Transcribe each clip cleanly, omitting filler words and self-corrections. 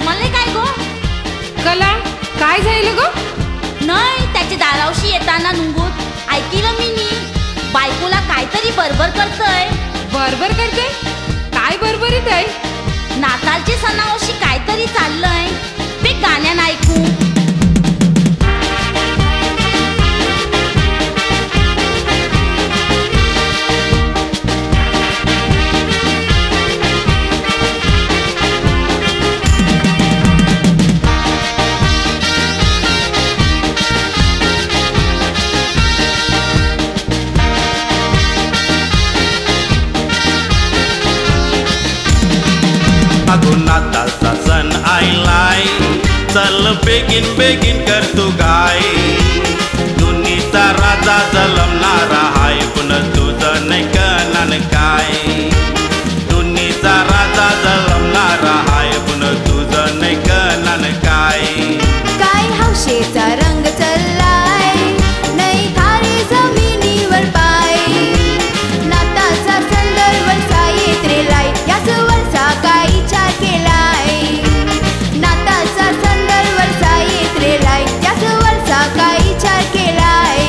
म्हणले काय गो कला काय झालं गो नाही त्याच्या दारावशी येताना नुंगूत ऐकिलं मी नी बायकोला काहीतरी बडबड करतय बरोबर करते काय बरोबरीत आहे नाताळच्या सणावशी काहीतरी चाललंय ते गाण्यान ऐकू नाताळचा सण आयलाय चल बेगीन बेगीन कर तू गाय दुनीचा राजा जलमणारा हाय पण तुझं नाही कळणार काय दुनीचा राजा जलमणारा हाय पण तुझं नाही कळणार काय काय हौशेचा रंग चललाय नाही थारे जमिनीवर पाय नाताळचा संदर वरचा येत रेलाय याच वरचा काय विचार केलाय नाताळचा संदर वरचा येत रेलाय याच वरचा काय विचार केलाय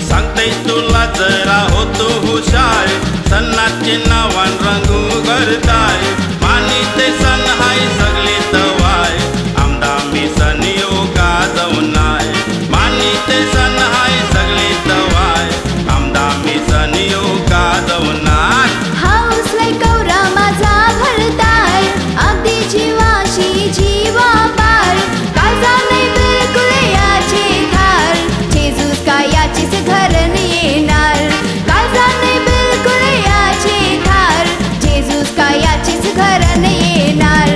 सांगते तुला जरा होतो हुशार सणाचे नावान रंगू करताय मानिते सण हाय सगळे तवाय आमदा मी सण योगा जाऊनाय मानिते सण हाय सगळे तवाय आमदा मी सण योगा जाऊनाय हाऊस लय कवरा माझा भरताय अगदी जीवाशी जीवा पार काळजा नाही बिलकुल याचे खार जेजूस काय याचीच घरन येणार काळजा नाही बिलकुल याचे खार जेजूस काय याचीच घरन येणार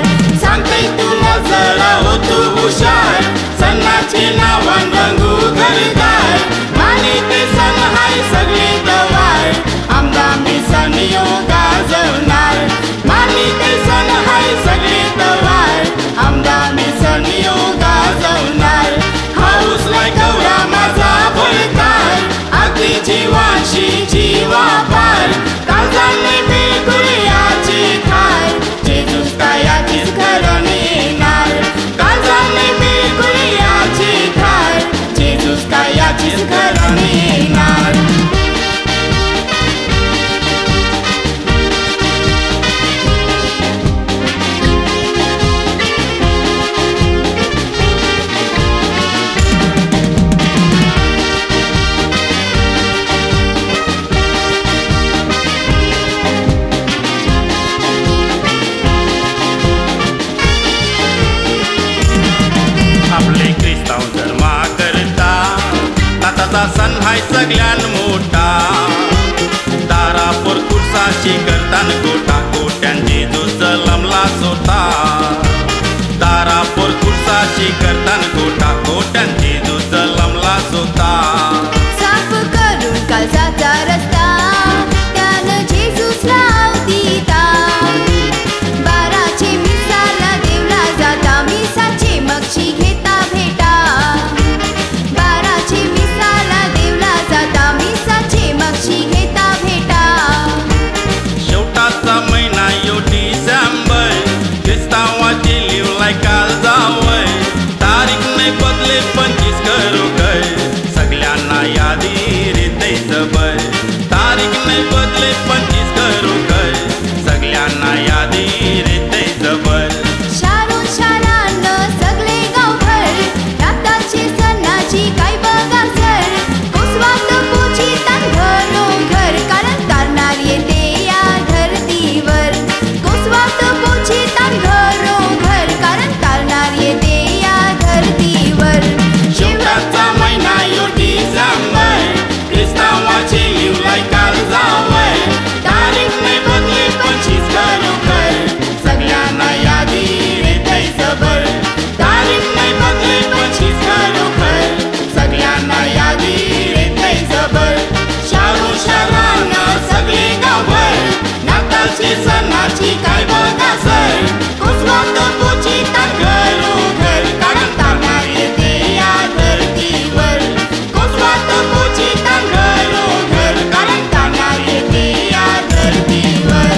सांगते तुला जरा होतो हुशार सणाचे नावान रंगू करताय मानिते सण हाय सगळे तवाय आमदा मी सण योगा जाऊनार मानिते सण हाय सगळे तवाय आमदा मी सण योगा जाऊनार हाऊस लाय गौरा माझा भरताय अगदी जीवाशी जीवा पार काळजाने बिलकुल याची खाय जेजूस काय याचीच घरन येणार काळजाने बिलकुल याची खाय जेजूस काय याचीच घरन येणार आपले ख्रिस्ताव धर्मा करता नाताळचा सण हाय सगळ्यान मोठा दारापर खुर्साची करतान गोटा गोट्यान जेजूस जलमला सोता दारापर खुर्साची करतान गोटा गोट्यान जेजूस जलमला सोता साफ करून काळजाचा रस्ता त्यानं जेजूसला दिता बाराचे मिसाला देवला जाता मिसाचे मक्षी घेता भेटा बाराचे मिसाला देवला जाता मिसाचे मक्षी घेता भेटा शेवटाचा महिना यो डिसेंबर ख्रिस्तावाची लिवलाय काल जावय तारीख नाही बदले 25 करू गय सगळ्यांना यादी रीते जबर तारीख नाही बदले 25 करू गय सगळ्यांना यादी रीते जबर शारून शारानं सगळे गावभर नाताळचे सणाची काय बघा सर कोसवात पोचितात घरोघर कारण तारणार येते या धरतीवर कोसवात पोचितात घरोघर कारण तारणार येते या धरतीवर शेवटाचा महिना यो डिसेंबर ख्रिस्तावाची लिवलाय काल जावय तारीख नाही बदले 25 करू गय सगळ्यांना यादी रीते जबर तारीख नाही बदले 25 करू गय सगळ्यांना यादी रीते जबर शारू शहरानं सगळे गावभर नाताळचे सणाची काय बघा सर कुसवात पोचितात घरोघर कारण तारणार येते या धरतीवर कुसवात पोचितात घरोघर कारण तारणार येते या धरतीवर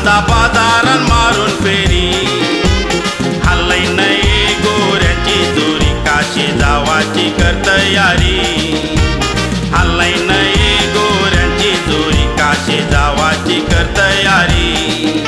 कांदा बाजारान मारून फेरी हल्लय नाही गोऱ्याची चोरी काशी जावाची कर तयारी हल्लय नाही गोऱ्याची चोरी काशी जावाची कर तयारी